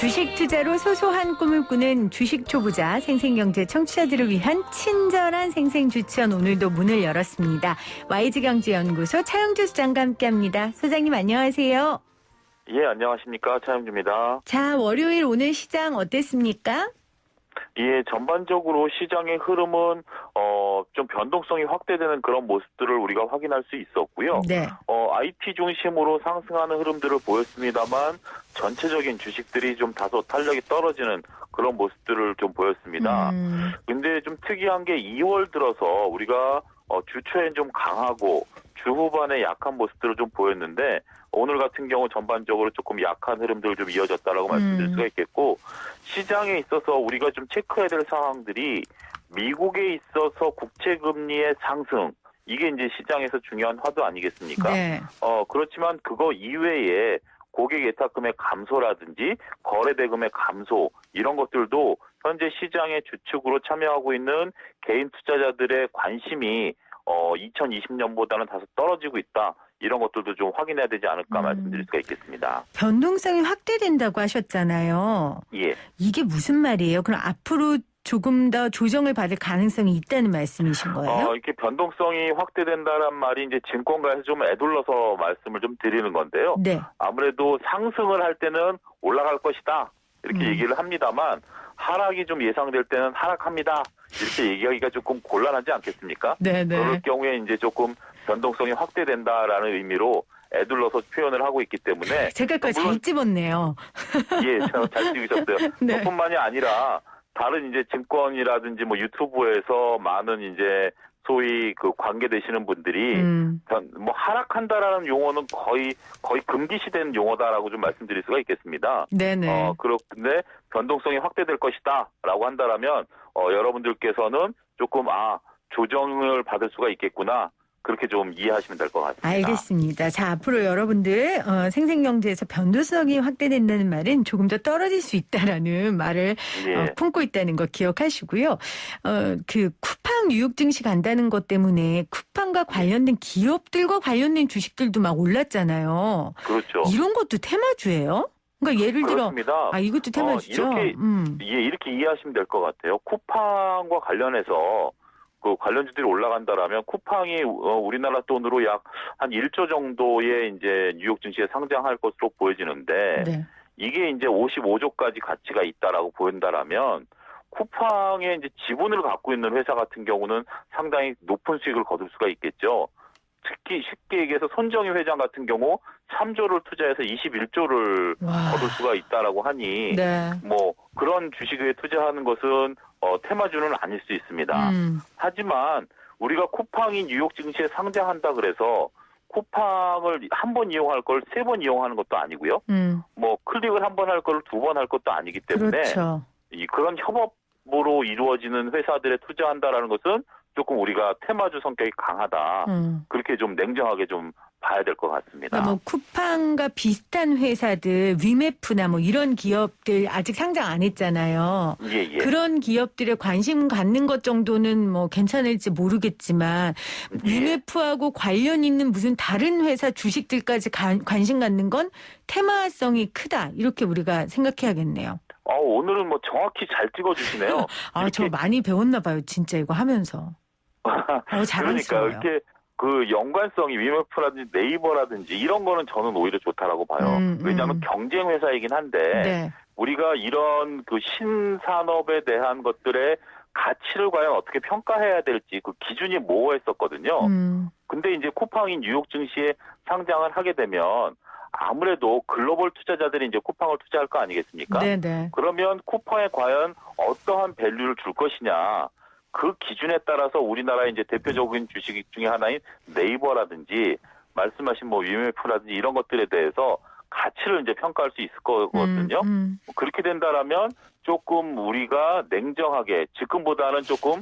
주식 투자로 소소한 꿈을 꾸는 주식 초보자 생생경제 청취자들을 위한 친절한 생생주천 오늘도 문을 열었습니다. YG경제연구소 차영주 소장과 함께합니다. 소장님 안녕하세요. 예, 안녕하십니까. 차영주입니다. 자, 월요일 오늘 시장 어땠습니까? 예, 전반적으로 시장의 흐름은 좀 변동성이 확대되는 그런 모습들을 우리가 확인할 수 있었고요. 네. IT 중심으로 상승하는 흐름들을 보였습니다만 전체적인 주식들이 좀 다소 탄력이 떨어지는 그런 모습들을 좀 보였습니다. 근데 좀 특이한 게 2월 들어서 우리가 주초엔 좀 강하고 주 후반에 약한 모습들을 좀 보였는데 오늘 같은 경우 전반적으로 조금 약한 흐름들 좀 이어졌다라고 말씀드릴 수가 있겠고, 시장에 있어서 우리가 좀 체크해야 될 상황들이 미국에 있어서 국채금리의 상승, 이게 이제 시장에서 중요한 화두 아니겠습니까? 네. 그렇지만 그거 이외에 고객 예탁금의 감소라든지 거래대금의 감소, 이런 것들도 현재 시장의 주축으로 참여하고 있는 개인 투자자들의 관심이 2020년보다는 다소 떨어지고 있다. 이런 것들도 좀 확인해야 되지 않을까 말씀드릴 수가 있겠습니다. 변동성이 확대된다고 하셨잖아요. 예. 이게 무슨 말이에요? 그럼 앞으로 조금 더 조정을 받을 가능성이 있다는 말씀이신 거예요? 이렇게 변동성이 확대된다란 말이 이제 증권가에서 좀 애둘러서 말씀을 좀 드리는 건데요. 네. 아무래도 상승을 할 때는 올라갈 것이다. 이렇게 얘기를 합니다만 하락이 좀 예상될 때는 하락합니다. 이렇게 얘기하기가 조금 곤란하지 않겠습니까? 네네. 그럴 경우에 이제 조금 변동성이 확대된다라는 의미로 애둘러서 표현을 하고 있기 때문에 제가 그걸 잘 집었네요. 예, 잘 찍으셨어요. 네. 그뿐만이 아니라 다른 이제 증권이라든지 뭐 유튜브에서 많은 이제 소위 그 관계되시는 분들이 뭐 하락한다라는 용어는 거의 금기시된 용어다라고 좀 말씀드릴 수가 있겠습니다. 네네. 그런데 변동성이 확대될 것이다라고 한다라면 여러분들께서는 조금 조정을 받을 수가 있겠구나. 그렇게 좀 이해하시면 될 것 같습니다. 알겠습니다. 자, 앞으로 여러분들 생생경제에서 변동성이 확대된다는 말은 조금 더 떨어질 수 있다라는 말을 예. 품고 있다는 거 기억하시고요. 그 쿠팡 뉴욕 증시 간다는 것 때문에 쿠팡과 관련된 기업들과 관련된 주식들도 막 올랐잖아요. 그렇죠. 이런 것도 테마주예요? 그러니까 예를 들어 그렇습니다. 이것도 테마주죠. 이렇게 이해하시면 될 것 같아요. 쿠팡과 관련해서 그 관련주들이 올라간다라면 쿠팡이 우리나라 돈으로 약 한 1조 정도의 이제 뉴욕 증시에 상장할 것으로 보여지는데 네. 이게 이제 55조까지 가치가 있다라고 보인다라면 쿠팡의 이제 지분을 갖고 있는 회사 같은 경우는 상당히 높은 수익을 거둘 수가 있겠죠. 특히 쉽게 얘기해서 손정희 회장 같은 경우 3조를 투자해서 21조를 거둘 수가 있다라고 하니 네. 뭐 그런 주식에 투자하는 것은 테마주는 아닐 수 있습니다. 하지만 우리가 쿠팡이 뉴욕 증시에 상장한다 그래서 쿠팡을 한 번 이용할 걸 3번 이용하는 것도 아니고요. 뭐 클릭을 한 번 할 걸 2번 할 것도 아니기 때문에 그렇죠. 그런 협업으로 이루어지는 회사들에 투자한다라는 것은 조금 우리가 테마주 성격이 강하다. 그렇게 좀 냉정하게 좀 봐야 될 것 같습니다. 그러니까 뭐 쿠팡과 비슷한 회사들 위메프나 뭐 이런 기업들 아직 상장 안 했잖아요. 예. 그런 기업들에 관심 갖는 것 정도는 뭐 괜찮을지 모르겠지만 위메프하고 관련 있는 무슨 다른 회사 주식들까지 관심 갖는 건 테마성이 크다. 이렇게 우리가 생각해야겠네요. 오늘은 뭐 정확히 잘 찍어주시네요. 저 많이 배웠나 봐요. 진짜 이거 하면서. 자랑스러워요. 그러니까 이렇게 그 연관성이 위메프라든지 네이버라든지 이런 거는 저는 오히려 좋다라고 봐요. 왜냐하면 경쟁 회사이긴 한데 네. 우리가 이런 그 신산업에 대한 것들의 가치를 과연 어떻게 평가해야 될지 그 기준이 모호했었거든요. 근데 이제 쿠팡이 뉴욕 증시에 상장을 하게 되면 아무래도 글로벌 투자자들이 이제 쿠팡을 투자할 거 아니겠습니까? 네네. 그러면 쿠팡에 과연 어떠한 밸류를 줄 것이냐. 그 기준에 따라서 우리나라의 이제 대표적인 주식 중에 하나인 네이버라든지 말씀하신 뭐 위메프라든지 이런 것들에 대해서 가치를 이제 평가할 수 있을 거거든요. 그렇게 된다라면 조금 우리가 냉정하게 지금보다는 조금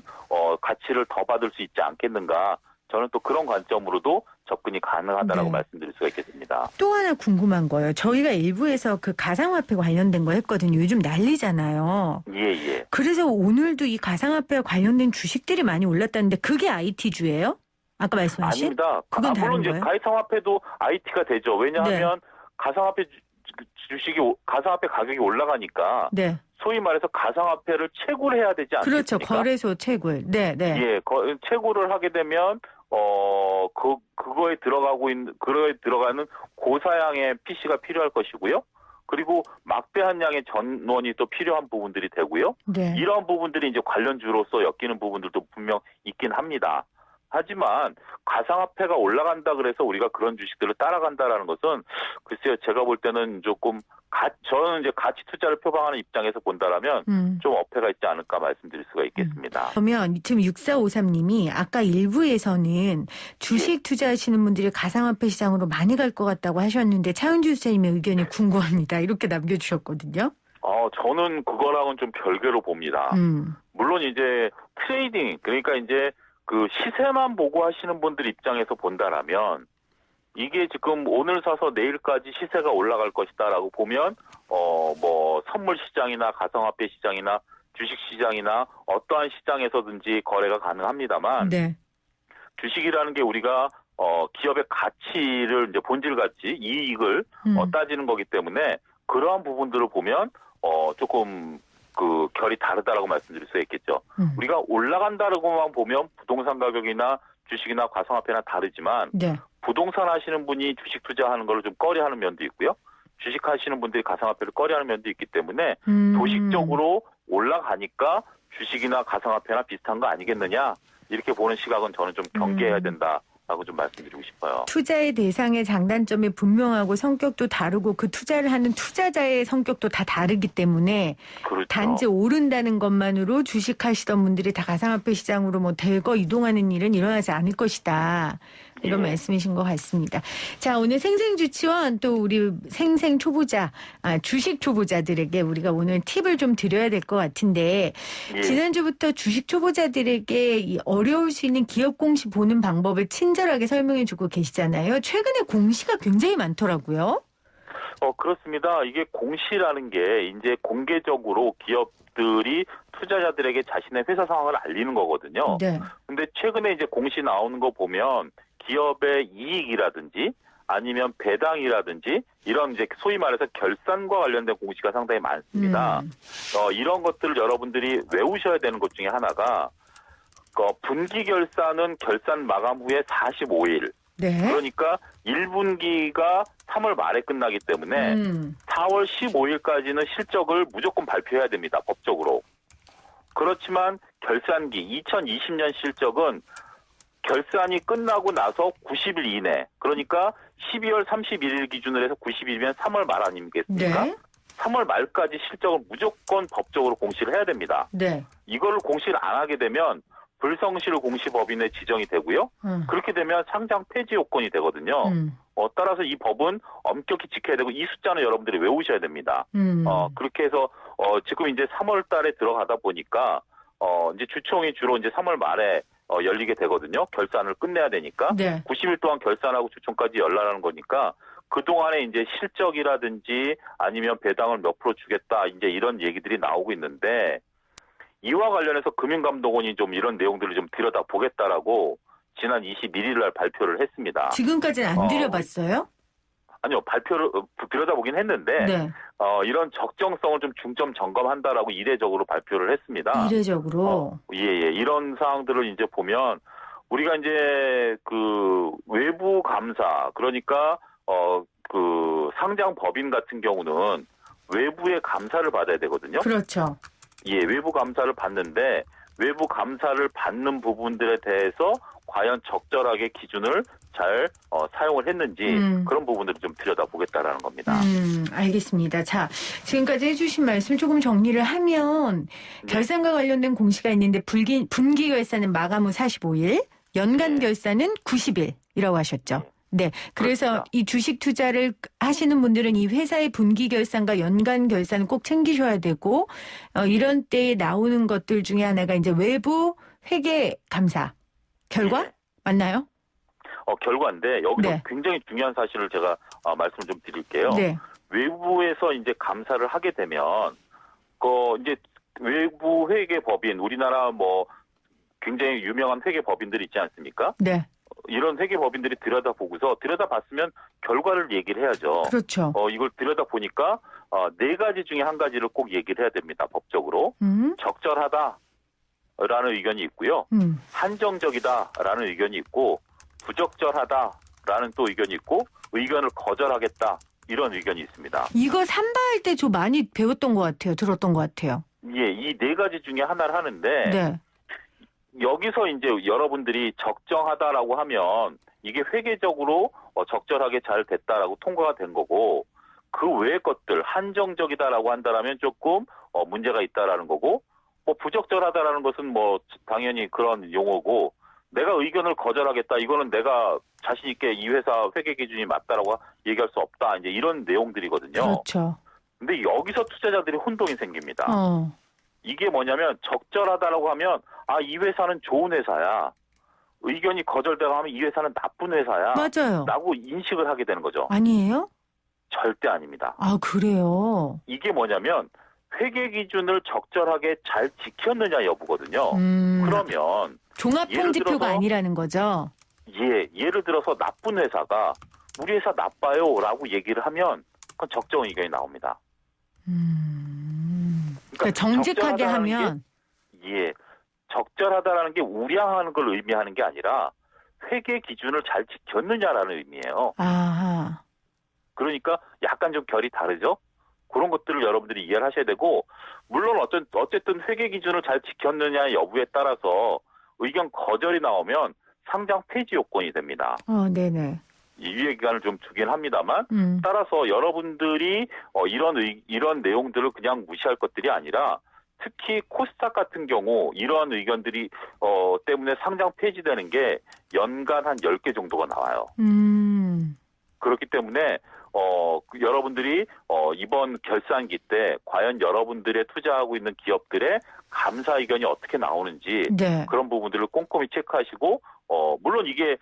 가치를 더 받을 수 있지 않겠는가. 저는 또 그런 관점으로도 접근이 가능하다라고 말씀드릴 수가 있겠습니다. 또 하나 궁금한 거예요. 저희가 일부에서 그 가상화폐 관련된 거 했거든요. 요즘 난리잖아요. 예. 그래서 오늘도 이 가상화폐와 관련된 주식들이 많이 올랐다는데 그게 IT주예요? 아까 말씀하신? 아닙니다. 그건 물론 다른 거예요? 가상화폐도 IT가 되죠. 왜냐하면 가상화폐 주식이 가상화폐 가격이 올라가니까 네. 소위 말해서 가상화폐를 채굴 해야 되지 않습니까? 그렇죠. 거래소 채굴. 네, 네. 예, 채굴을 하게 되면 그거에 들어가는 고사양의 PC가 필요할 것이고요. 그리고 막대한 양의 전원이 또 필요한 부분들이 되고요. 네. 이러한 부분들이 이제 관련주로서 엮이는 부분들도 분명 있긴 합니다. 하지만 가상화폐가 올라간다 그래서 우리가 그런 주식들을 따라간다라는 것은 글쎄요, 제가 볼 때는 조금 저는 이제 가치 투자를 표방하는 입장에서 본다라면 좀 어폐가 있지 않을까 말씀드릴 수가 있겠습니다. 그러면 지금 6453님이 아까 일부에서는 주식 투자하시는 분들이 가상화폐 시장으로 많이 갈 것 같다고 하셨는데 차은주 수사님의 의견이 궁금합니다. 이렇게 남겨주셨거든요. 저는 그거랑은 좀 별개로 봅니다. 물론 이제 트레이딩, 그러니까 이제 그 시세만 보고 하시는 분들 입장에서 본다라면 이게 지금 오늘 사서 내일까지 시세가 올라갈 것이다라고 보면 뭐 선물 시장이나 가상화폐 시장이나 주식 시장이나 어떠한 시장에서든지 거래가 가능합니다만 네. 주식이라는 게 우리가 기업의 가치를 이제 본질 가치, 이익을 따지는 거기 때문에 그러한 부분들을 보면 조금 그 결이 다르다라고 말씀드릴 수 있겠죠. 우리가 올라간다라고만 보면 부동산 가격이나 주식이나 가상화폐나 다르지만 네. 부동산 하시는 분이 주식 투자하는 걸 좀 꺼려하는 면도 있고요. 주식 하시는 분들이 가상화폐를 꺼려하는 면도 있기 때문에 도식적으로 올라가니까 주식이나 가상화폐나 비슷한 거 아니겠느냐 이렇게 보는 시각은 저는 좀 경계해야 된다라고 좀 말씀드리고 싶어요. 투자의 대상의 장단점이 분명하고 성격도 다르고 그 투자를 하는 투자자의 성격도 다 다르기 때문에 그렇죠. 단지 오른다는 것만으로 주식하시던 분들이 다 가상화폐 시장으로 뭐 대거 이동하는 일은 일어나지 않을 것이다. 이런 말씀이신 것 같습니다. 자, 오늘 생생주치원 또 우리 생생 초보자, 주식 초보자들에게 우리가 오늘 팁을 좀 드려야 될 것 같은데 지난주부터 주식 초보자들에게 이 어려울 수 있는 기업 공시 보는 방법을 친절하게 설명해 주고 계시잖아요. 최근에 공시가 굉장히 많더라고요. 그렇습니다. 이게 공시라는 게 이제 공개적으로 기업들이 투자자들에게 자신의 회사 상황을 알리는 거거든요. 네. 근데 최근에 이제 공시 나오는 거 보면 기업의 이익이라든지 아니면 배당이라든지 이런 이제 소위 말해서 결산과 관련된 공시가 상당히 많습니다. 이런 것들을 여러분들이 외우셔야 되는 것 중에 하나가 분기 결산은 결산 마감 후에 45일. 네. 그러니까 1분기가 3월 말에 끝나기 때문에 4월 15일까지는 실적을 무조건 발표해야 됩니다. 법적으로. 그렇지만 결산기 2020년 실적은 결산이 끝나고 나서 90일 이내, 그러니까 12월 31일 기준으로 해서 90일이면 3월 말 아니겠습니까? 네. 3월 말까지 실적을 무조건 법적으로 공시를 해야 됩니다. 네. 이거를 공시를 안 하게 되면 불성실 공시법인에 지정이 되고요. 그렇게 되면 상장 폐지 요건이 되거든요. 따라서 이 법은 엄격히 지켜야 되고 이 숫자는 여러분들이 외우셔야 됩니다. 그렇게 해서 지금 이제 3월 달에 들어가다 보니까 이제 주총이 주로 이제 3월 말에 열리게 되거든요. 결산을 끝내야 되니까. 네. 90일 동안 결산하고 주총까지 열라라는 거니까 그동안에 이제 실적이라든지 아니면 배당을 몇 프로 주겠다 이제 이런 얘기들이 나오고 있는데 이와 관련해서 금융감독원이 좀 이런 내용들을 좀 들여다보겠다라고 지난 21일 날 발표를 했습니다. 지금까지는 안 들여봤어요? 아니요. 발표를 들여다보긴 했는데 네. 이런 적정성을 좀 중점 점검한다라고 이례적으로 발표를 했습니다. 이례적으로? 예. 이런 사항들을 이제 보면 우리가 이제 그 외부 감사 그러니까 그 상장 법인 같은 경우는 외부의 감사를 받아야 되거든요. 그렇죠. 예, 외부 감사를 받는데 외부 감사를 받는 부분들에 대해서 과연 적절하게 기준을 잘 사용을 했는지 그런 부분들을 좀 들여다보겠다라는 겁니다. 알겠습니다. 자, 지금까지 해주신 말씀 조금 정리를 하면 결산과 관련된 공시가 있는데 분기 결산은 마감 후 45일, 연간 결산은 90일이라고 하셨죠. 네. 그래서 그렇습니다. 이 주식 투자를 하시는 분들은 이 회사의 분기 결산과 연간 결산을 꼭 챙기셔야 되고, 이런 때에 나오는 것들 중에 하나가 이제 외부 회계 감사 결과 맞나요? 결과인데 여기서 네. 굉장히 중요한 사실을 제가 말씀을 좀 드릴게요. 네. 외부에서 이제 감사를 하게 되면 이제 외부 회계 법인 우리나라 뭐 굉장히 유명한 회계 법인들이 있지 않습니까? 네. 이런 회계법인들이 들여다봤으면 결과를 얘기를 해야죠. 그렇죠. 이걸 들여다보니까 네 가지 중에 한 가지를 꼭 얘기를 해야 됩니다. 법적으로. 적절하다라는 의견이 있고요. 한정적이다라는 의견이 있고 부적절하다라는 또 의견이 있고 의견을 거절하겠다 이런 의견이 있습니다. 이거 삼바할 때 좀 많이 배웠던 것 같아요. 들었던 것 같아요. 예, 이 네 가지 중에 하나를 하는데 네. 여기서 이제 여러분들이 적정하다라고 하면 이게 회계적으로 적절하게 잘 됐다라고 통과가 된 거고 그 외의 것들 한정적이다라고 한다라면 조금 문제가 있다라는 거고 뭐 부적절하다라는 것은 뭐 당연히 그런 용어고 내가 의견을 거절하겠다 이거는 내가 자신 있게 이 회사 회계 기준이 맞다라고 얘기할 수 없다 이제 이런 내용들이거든요. 그렇죠. 근데 여기서 투자자들이 혼동이 생깁니다. 이게 뭐냐면 적절하다라고 하면 이 회사는 좋은 회사야. 의견이 거절되고 하면 이 회사는 나쁜 회사야. 맞아요. 라고 인식을 하게 되는 거죠. 아니에요? 절대 아닙니다. 그래요? 이게 뭐냐면 회계 기준을 적절하게 잘 지켰느냐 여부거든요. 그러면 종합통지표가 아니라는 거죠? 예를 들어서 나쁜 회사가 우리 회사 나빠요 라고 얘기를 하면 그건 적정 의견이 나옵니다. 그러니까 정직하게 하면 적절하다라는 게 우량하는 걸 의미하는 게 아니라 회계 기준을 잘 지켰느냐라는 의미예요. 아하. 그러니까 약간 좀 결이 다르죠. 그런 것들을 여러분들이 이해를 하셔야 되고 물론 어쨌든 회계 기준을 잘 지켰느냐 여부에 따라서 의견 거절이 나오면 상장 폐지 요건이 됩니다. 네네. 유예 기간을 좀 두긴 합니다만 따라서 여러분들이 이런 내용들을 그냥 무시할 것들이 아니라 특히 코스닥 같은 경우 이러한 의견들이 때문에 상장 폐지되는 게 연간 한 10개 정도가 나와요. 그렇기 때문에 여러분들이 이번 결산기 때 과연 여러분들의 투자하고 있는 기업들의 감사 의견이 어떻게 나오는지 네. 그런 부분들을 꼼꼼히 체크하시고 물론 이게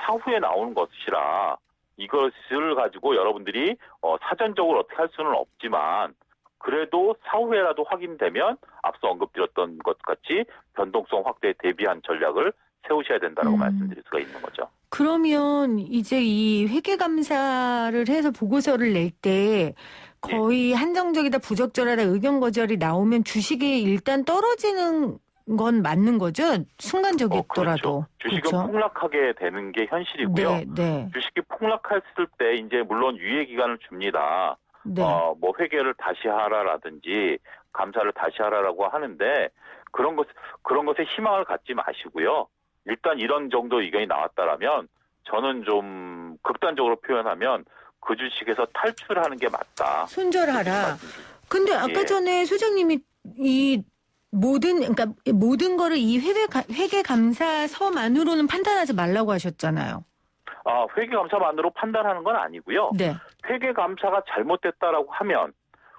사후에 나오는 것이라 이것을 가지고 여러분들이 사전적으로 어떻게 할 수는 없지만 그래도 사후에라도 확인되면 앞서 언급드렸던 것 같이 변동성 확대에 대비한 전략을 세우셔야 된다고 말씀드릴 수가 있는 거죠. 그러면 이제 이 회계감사를 해서 보고서를 낼 때 거의 한정적이다 부적절하다 의견 거절이 나오면 주식이 일단 떨어지는 건 맞는 거죠? 순간적이더라도. 그렇죠. 주식은 그렇죠? 폭락하게 되는 게 현실이고요. 네. 주식이 폭락했을 때 이제 물론 유예 기간을 줍니다. 네. 뭐 회계를 다시 하라라든지 감사를 다시 하라라고 하는데 그런 것에 희망을 갖지 마시고요. 일단 이런 정도 의견이 나왔다라면 저는 좀 극단적으로 표현하면 그 주식에서 탈출하는 게 맞다. 손절하라. 근데 아까 전에 소장님이 이 모든 거를 이 회계감사서만으로는 판단하지 말라고 하셨잖아요. 회계감사만으로 판단하는 건 아니고요. 네. 회계감사가 잘못됐다라고 하면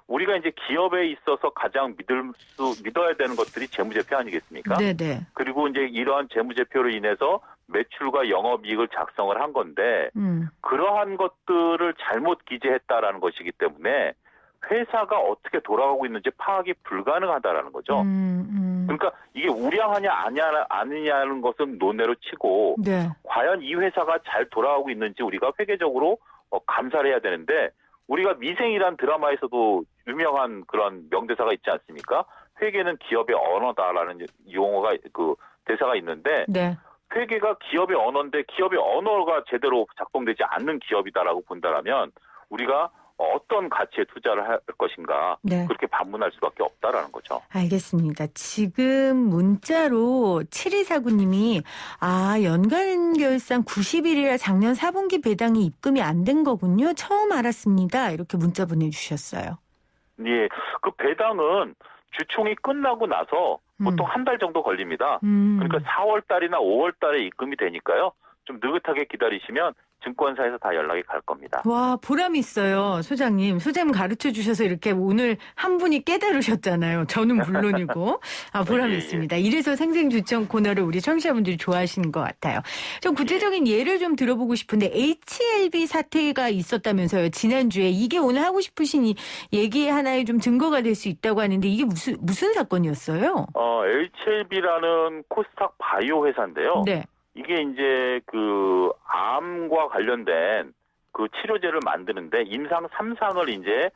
우리가 이제 기업에 있어서 가장 믿어야 되는 것들이 재무제표 아니겠습니까? 네네. 그리고 이제 이러한 재무제표로 인해서 매출과 영업이익을 작성을 한 건데 그러한 것들을 잘못 기재했다라는 것이기 때문에 회사가 어떻게 돌아가고 있는지 파악이 불가능하다라는 거죠. 그러니까 이게 우량하냐 아니냐는 것은 논외로 치고 네. 과연 이 회사가 잘 돌아가고 있는지 우리가 회계적으로 감사를 해야 되는데 우리가 미생이란 드라마에서도 유명한 그런 명대사가 있지 않습니까? 회계는 기업의 언어다라는 용어가 대사가 있는데 네. 회계가 기업의 언어인데 기업의 언어가 제대로 작동되지 않는 기업이다라고 본다라면 우리가 어떤 가치에 투자를 할 것인가 네. 그렇게 반문할 수밖에 없다라는 거죠. 알겠습니다. 지금 문자로 7249님이 연간 결산 90일이라 작년 4분기 배당이 입금이 안 된 거군요. 처음 알았습니다. 이렇게 문자 보내주셨어요. 예, 그 배당은 주총이 끝나고 나서 보통 한 달 정도 걸립니다. 그러니까 4월 달이나 5월 달에 입금이 되니까요. 좀 느긋하게 기다리시면 증권사에서 다 연락이 갈 겁니다. 와, 보람 있어요. 소장님 가르쳐 주셔서 이렇게 오늘 한 분이 깨달으셨잖아요. 저는 물론이고. 보람 있습니다. 이래서 생생주청 코너를 우리 청취자분들이 좋아하시는 것 같아요. 좀 구체적인 예를 좀 들어보고 싶은데 HLB 사태가 있었다면서요. 지난주에. 이게 오늘 하고 싶으신 얘기의 하나의 좀 증거가 될 수 있다고 하는데 이게 무슨 사건이었어요? HLB라는 코스닥 바이오 회사인데요. 네. 이게 이제 그 암과 관련된 그 치료제를 만드는데 임상 3상을 이제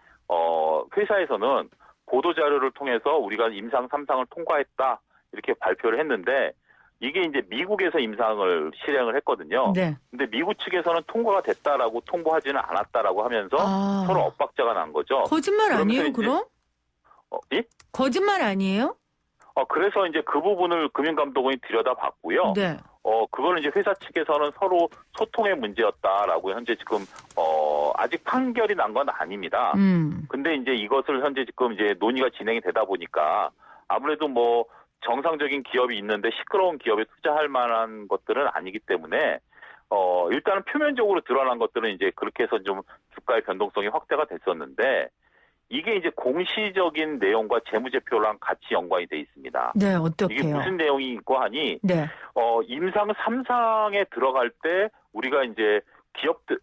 회사에서는 보도 자료를 통해서 우리가 임상 3상을 통과했다 이렇게 발표를 했는데 이게 이제 미국에서 임상을 실행을 했거든요. 네. 근데 미국 측에서는 통과가 됐다라고 통보하지는 않았다라고 하면서 서로 엇박자가 난 거죠. 거짓말 아니에요, 그럼? 예? 거짓말 아니에요? 그래서 이제 그 부분을 금융감독원이 들여다봤고요. 네. 그거는 이제 회사 측에서는 서로 소통의 문제였다라고 현재 지금, 아직 판결이 난 건 아닙니다. 근데 이제 이것을 현재 지금 이제 논의가 진행이 되다 보니까 아무래도 뭐 정상적인 기업이 있는데 시끄러운 기업에 투자할 만한 것들은 아니기 때문에, 일단은 표면적으로 드러난 것들은 이제 그렇게 해서 좀 주가의 변동성이 확대가 됐었는데, 이게 이제 공시적인 내용과 재무제표랑 같이 연관이 돼 있습니다. 네, 어떻게요? 이게 무슨 내용이 있고 하니, 네. 임상 3상에 들어갈 때 우리가 이제 기업들,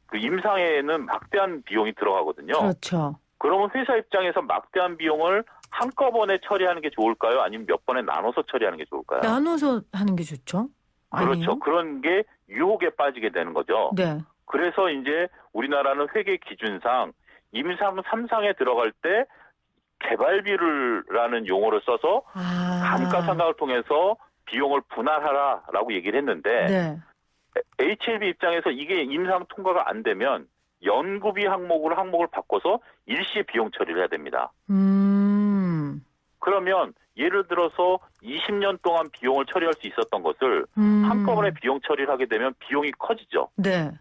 그 임상에는 막대한 비용이 들어가거든요. 그렇죠. 그러면 회사 입장에서 막대한 비용을 한꺼번에 처리하는 게 좋을까요? 아니면 몇 번에 나눠서 처리하는 게 좋을까요? 나눠서 하는 게 좋죠. 아니에요? 그렇죠. 그런 게 유혹에 빠지게 되는 거죠. 네. 그래서 이제 우리나라는 회계 기준상 임상 3상에 들어갈 때 개발비라는 용어를 써서 감가상각을 통해서 비용을 분할하라라고 얘기를 했는데 네. HLB 입장에서 이게 임상 통과가 안 되면 연구비 항목을 바꿔서 일시에 비용 처리를 해야 됩니다. 그러면 예를 들어서 20년 동안 비용을 처리할 수 있었던 것을 한꺼번에 비용 처리를 하게 되면 비용이 커지죠. 네.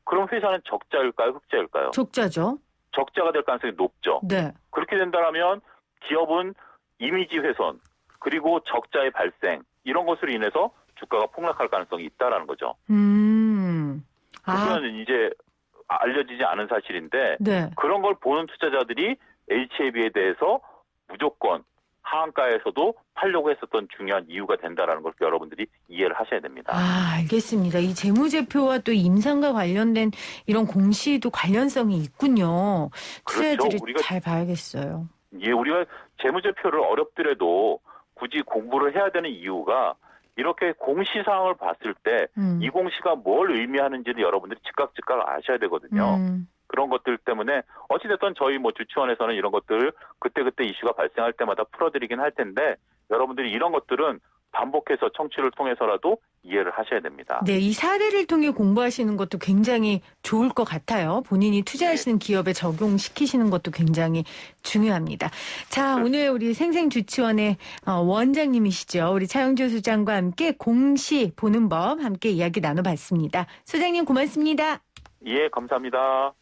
그럼 회사는 적자일까요? 흑자일까요? 적자죠. 적자가 될 가능성이 높죠. 네. 그렇게 된다면 기업은 이미지 훼손 그리고 적자의 발생 이런 것으로 인해서 주가가 폭락할 가능성이 있다라는 거죠. 그건 이제 알려지지 않은 사실인데 네. 그런 걸 보는 투자자들이 HAB에 대해서 무조건 하한가에서도 팔려고 했었던 중요한 이유가 된다라는 걸 여러분들이 이해를 하셔야 됩니다. 알겠습니다. 이 재무제표와 또 임상과 관련된 이런 공시도 관련성이 있군요. 투자자들이 그렇죠. 잘 봐야겠어요. 예, 우리가 재무제표를 어렵더라도 굳이 공부를 해야 되는 이유가 이렇게 공시사항을 봤을 때 이 공시가 뭘 의미하는지를 여러분들이 즉각 아셔야 되거든요. 그런 것들 때문에 어찌됐든 저희 뭐 주치원에서는 이런 것들 그때그때 이슈가 발생할 때마다 풀어드리긴 할 텐데 여러분들이 이런 것들은 반복해서 청취를 통해서라도 이해를 하셔야 됩니다. 네, 이 사례를 통해 공부하시는 것도 굉장히 좋을 것 같아요. 본인이 투자하시는 기업에 적용시키시는 것도 굉장히 중요합니다. 자, 오늘 우리 생생주치원의 원장님이시죠. 우리 차영주 소장과 함께 공시 보는 법 함께 이야기 나눠봤습니다. 소장님 고맙습니다. 예, 감사합니다.